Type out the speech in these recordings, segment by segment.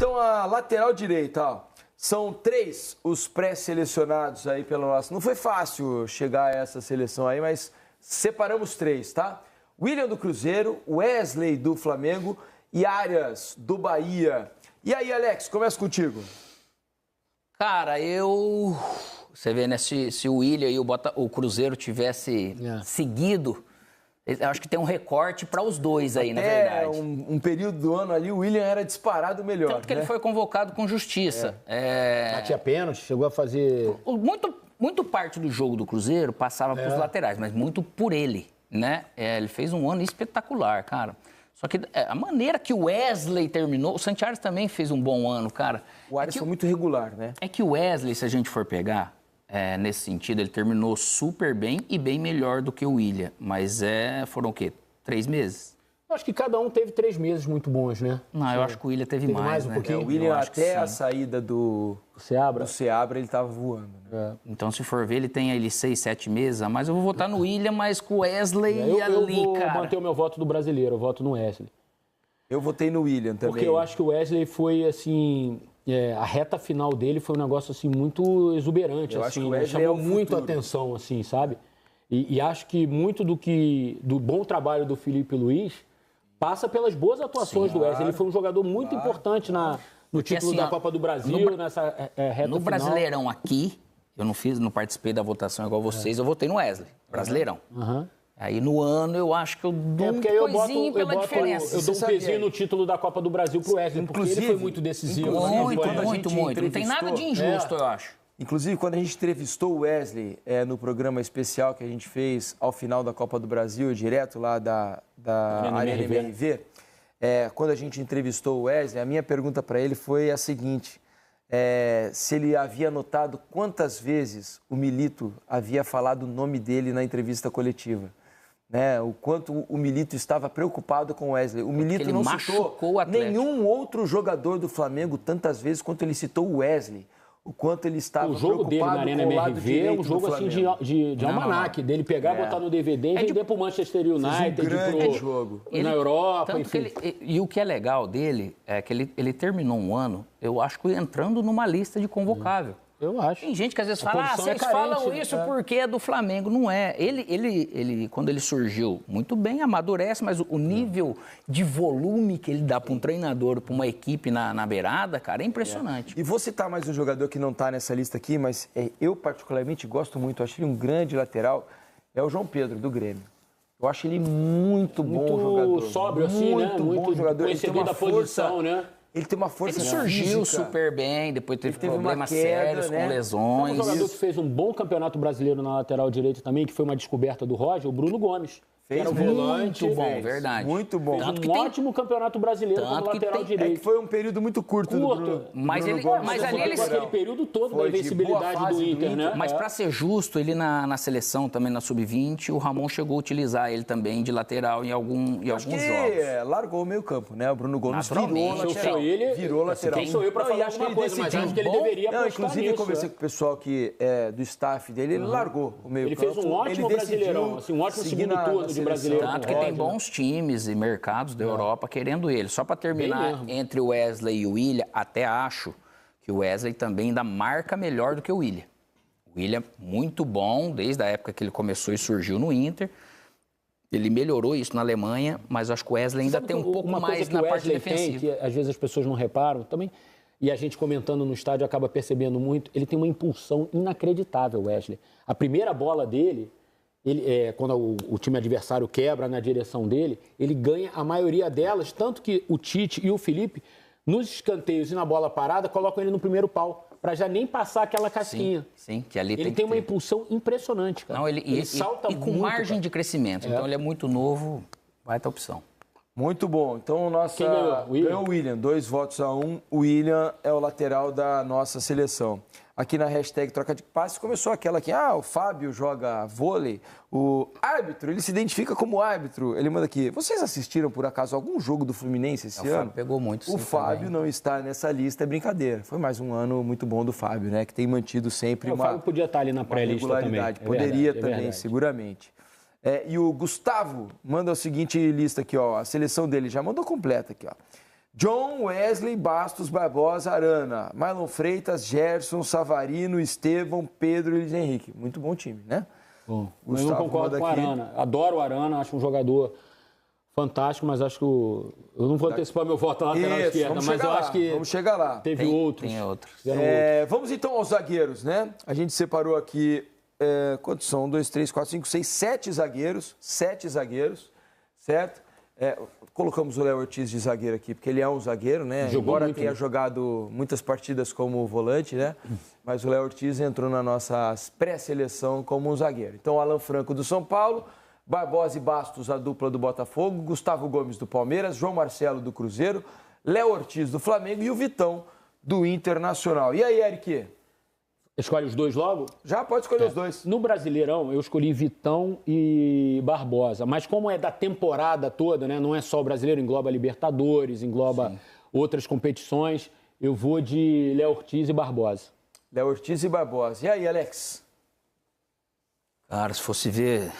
Então, a lateral direita, ó, são 3 os pré-selecionados aí pela nossa... Não foi fácil chegar a essa seleção aí, mas separamos 3, tá? William do Cruzeiro, Wesley do Flamengo e Arias do Bahia. E aí, Alex, começa contigo. Cara, Você vê, né? Se o William e o Cruzeiro tivesse seguido, eu acho que tem um recorte para os dois aí, na verdade. Um período do ano ali, o William era disparado melhor. Tanto que ele foi convocado com justiça. Batia pênalti, chegou a fazer... Muito parte do jogo do Cruzeiro passava para os laterais, mas muito por ele, né? Ele fez um ano espetacular, cara. Só que a maneira que o Wesley terminou... O Santiago também fez um bom ano, cara. O Arias foi muito regular, né? É que o Wesley, se a gente for pegar, nesse sentido, ele terminou super bem e bem melhor do que o William. Mas foram o quê? 3 meses? Eu acho que cada um teve 3 meses muito bons, né? Não, eu acho que o William teve mais, um né? pouquinho. O William, até a saída do Seabra, ele tava voando. Né? Então, se for ver, ele tem ali 6, 7 meses a mais. Eu vou votar no William, mas com o Wesley eu vou manter o meu voto do brasileiro, eu voto no Wesley. Eu votei no William também. Porque eu acho que o Wesley foi, assim... a reta final dele foi um negócio, assim, muito exuberante. Eu assim, acho que o Wesley chamou é o muito a futuro. atenção, assim, sabe? E acho que muito do bom trabalho do Felipe Luiz passa pelas boas atuações do Wesley. Ele foi um jogador muito importante no título assim, da Copa do Brasil, nessa reta final. No Brasileirão aqui, eu não participei da votação igual vocês, eu votei no Wesley, Brasileirão. Aí no ano eu acho que eu dou um coisinho pela diferença. Eu dou um pezinho no título da Copa do Brasil pro Wesley, porque ele foi muito decisivo. Muito. Não tem nada de injusto, eu acho. Inclusive, quando a gente entrevistou o Wesley no programa especial que a gente fez ao final da Copa do Brasil, direto lá da Arena MRV, quando a gente entrevistou o Wesley, a minha pergunta para ele foi a seguinte, se ele havia notado quantas vezes o Milito havia falado o nome dele na entrevista coletiva. Né, o quanto o Milito estava preocupado com o Wesley. O Milito não citou nenhum outro jogador do Flamengo tantas vezes quanto ele citou o Wesley. O quanto ele estava preocupado dele na Arena com o lado MRV direito é um jogo assim de almanaque, dele pegar, botar no DVD e vender pro Manchester United, jogo. Na Europa, enfim. E o que é legal dele é que ele terminou um ano, eu acho que entrando numa lista de convocável. Eu acho. Tem gente que às vezes fala, vocês falam isso porque é do Flamengo. Não é. Ele, quando ele surgiu, muito bem, amadurece, mas o nível de volume que ele dá para um treinador, para uma equipe na beirada, cara, é impressionante. E vou citar mais um jogador que não está nessa lista aqui, mas eu particularmente gosto muito, acho ele um grande lateral, é o João Pedro, do Grêmio. Eu acho ele muito bom jogador. Muito sóbrio, assim, né? Muito bom jogador. Conhecedor da posição, né? Ele tem uma força física. Ele surgiu super bem, depois teve problemas sérios, com lesões. Um jogador que fez um bom campeonato brasileiro na lateral direita também, que foi uma descoberta do Roger, o Bruno Gomes. Fez muito bom, verdade. Muito bom. Fez um ótimo campeonato brasileiro como lateral direito. Foi um período muito curto do Bruno. Mas ali ele aquele período todo da invencibilidade do Inter, né? Mas para ser justo, ele na seleção, também na Sub-20, o Ramon chegou a utilizar ele também de lateral em alguns jogos. Largou o meio campo, né? O Bruno Gomes virou lateral. Quem sou eu para falar alguma coisa, mas acho que ele deveria apostar nisso. Inclusive, eu conversei com o pessoal que do staff dele, ele largou o meio campo. Ele fez um ótimo Brasileirão, um ótimo segundo turno de brasileiro. Tanto que tem bons times e mercados da Europa querendo ele. Só para terminar, entre o Wesley e o William, até acho que o Wesley também ainda marca melhor do que o William. O William, muito bom, desde a época que ele começou e surgiu no Inter. Ele melhorou isso na Alemanha, mas acho que o Wesley ainda tem um pouco mais na parte defensiva. Que às vezes as pessoas não reparam também, e a gente comentando no estádio acaba percebendo muito, ele tem uma impulsão inacreditável, Wesley. A primeira bola dele... quando o time adversário quebra na direção dele, ele ganha a maioria delas, tanto que o Tite e o Felipe, nos escanteios e na bola parada, colocam ele no primeiro pau, para já nem passar aquela casquinha. Sim, que ali ele tem uma impulsão impressionante, cara. Não, ele salta muito, com margem de crescimento. Então ele é muito novo, vai ter opção. Muito bom. Então, ganhou o William, 2 votos a 1. O William é o lateral da nossa seleção. Aqui na hashtag troca de passes começou aquela aqui, o Fábio joga vôlei, o árbitro, ele se identifica como árbitro. Ele manda aqui, vocês assistiram por acaso algum jogo do Fluminense esse ano? O Fábio pegou muito, sim. O Fábio também. Não está nessa lista, é brincadeira. Foi mais um ano muito bom do Fábio, né? Que tem mantido sempre o Fábio podia estar ali na pré-lista também. Poderia também, seguramente. E o Gustavo manda o seguinte lista aqui, ó. A seleção dele já mandou completa aqui, ó. John, Wesley, Bastos, Barbosa, Arana, Marlon Freitas, Gerson, Savarino, Estevão, Pedro e Luiz Henrique. Muito bom time, né? Bom, eu não concordo com o Arana. Adoro o Arana, acho um jogador fantástico, mas acho que eu não vou antecipar meu voto na lateral esquerda, mas eu acho que vamos chegar lá. Teve outros. Tem outros. Vamos então aos zagueiros, né? A gente separou aqui, quantos são? 1, 2, 3, 4, 5, 6, 7 zagueiros. 7 zagueiros, certo? Colocamos o Léo Ortiz de zagueiro aqui, porque ele é um zagueiro, né? Embora tenha jogado muitas partidas como volante, né? Mas o Léo Ortiz entrou na nossa pré-seleção como um zagueiro. Então, Alan Franco do São Paulo, Barbosa e Bastos, a dupla do Botafogo, Gustavo Gomes do Palmeiras, João Marcelo do Cruzeiro, Léo Ortiz do Flamengo e o Vitão do Internacional. E aí, Eric? Escolhe os dois logo? Já pode escolher os dois. No Brasileirão, eu escolhi Vitão e Barbosa. Mas como é da temporada toda, né? Não é só o Brasileiro, engloba Libertadores, engloba outras competições, eu vou de Léo Ortiz e Barbosa. Léo Ortiz e Barbosa. E aí, Alex? Cara, se fosse ver...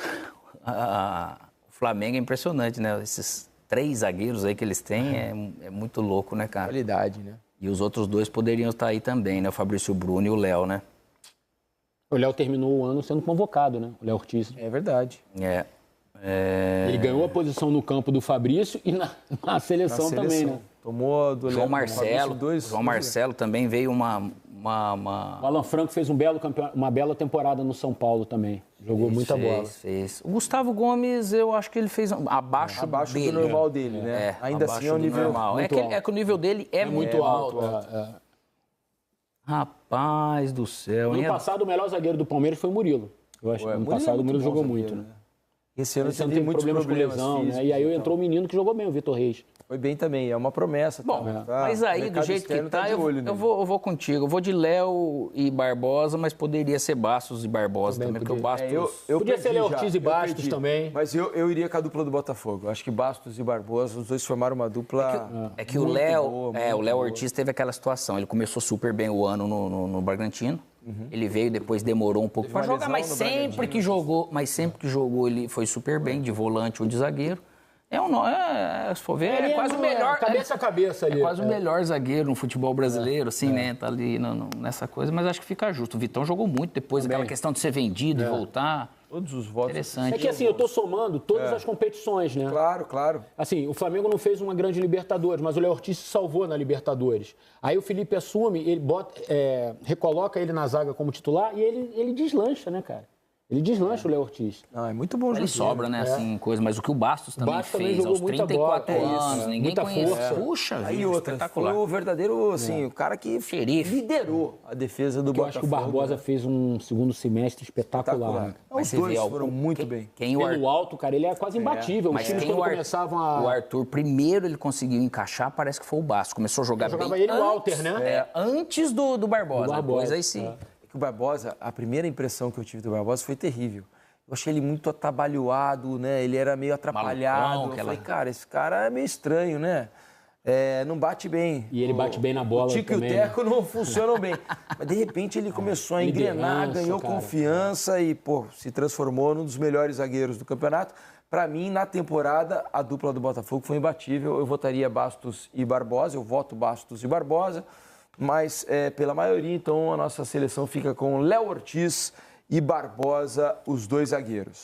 O Flamengo é impressionante, né? Esses 3 zagueiros aí que eles têm é muito louco, né, cara? Qualidade, né? E os outros 2 poderiam estar aí também, né? O Fabrício Bruno e o Léo, né? O Léo terminou o ano sendo convocado, né? O Léo Ortiz. É verdade. Ele ganhou a posição no campo do Fabrício e na seleção também, né? Tomou do João Marcelo. João Marcelo também veio uma... O Alan Franco fez uma bela temporada no São Paulo também. Jogou muita bola. Fez. O Gustavo Gomes, eu acho que ele fez abaixo do normal dele, né? Ainda assim é um nível normal. É que o nível dele é muito alto. Rapaz do céu. No passado, o melhor zagueiro do Palmeiras foi o Murilo. Eu acho que no passado o Murilo jogou muito, né? Esse ano teve muitos problemas com lesão, físicos, né? E aí entrou o menino que jogou bem, o Vitor Reis. Foi bem também, é uma promessa. Bom, mas aí, do jeito que tá, eu vou contigo. Eu vou de Léo e Barbosa, mas poderia ser Bastos e Barbosa também, porque o Bastos... Podia ser Léo Ortiz e Bastos também. Mas eu iria com a dupla do Botafogo. Acho que Bastos e Barbosa, os dois formaram uma dupla o Léo Ortiz teve aquela situação. Ele começou super bem o ano no Bragantino. Ele veio, depois demorou um pouco para jogar, mas sempre que jogou, ele foi super bem, de volante ou de zagueiro. Se for ver, é quase o melhor. Cabeça a cabeça ali. É quase o melhor zagueiro no futebol brasileiro, assim, né? Tá ali nessa coisa, mas acho que fica justo. O Vitão jogou muito depois, aquela questão de ser vendido e voltar. Todos os votos. Interessante. É que assim, eu tô somando todas as competições, né? Claro. Assim, o Flamengo não fez uma grande Libertadores, mas o Léo Ortiz se salvou na Libertadores. Aí o Felipe assume, ele recoloca ele na zaga como titular e ele deslancha, né, cara? Ele deslancha o Léo Ortiz. Não, é muito bom. Ele sobra, né, assim, coisa. Mas o que o Bastos também fez aos 34 anos, ninguém conhece. Puxa, aí outra, espetacular. Foi o verdadeiro, assim, o cara que liderou a defesa do Botafogo. Eu acho que o Barbosa fez um segundo semestre espetacular. Né? Os dois foram muito bem. Pelo alto, cara, ele é quase imbatível. Mas o Arthur, primeiro ele conseguiu encaixar, parece que foi o Bastos. Começou a jogar bem. Jogava ele e o Walter, né? Antes do Barbosa. Depois aí sim. O Barbosa, a primeira impressão que eu tive do Barbosa foi terrível. Eu achei ele muito atabalhoado, né? Ele era meio atrapalhado. Eu falei, cara, esse cara é meio estranho, né? Não bate bem. E ele bate bem na bola também. O Tico e o Teco não funcionam bem. Mas, de repente, ele começou a engrenar, ganhou confiança e, se transformou num dos melhores zagueiros do campeonato. Para mim, na temporada, a dupla do Botafogo foi imbatível. Eu votaria Bastos e Barbosa. Eu voto Bastos e Barbosa. Mas, pela maioria, então, a nossa seleção fica com Léo Ortiz e Barbosa, os dois zagueiros.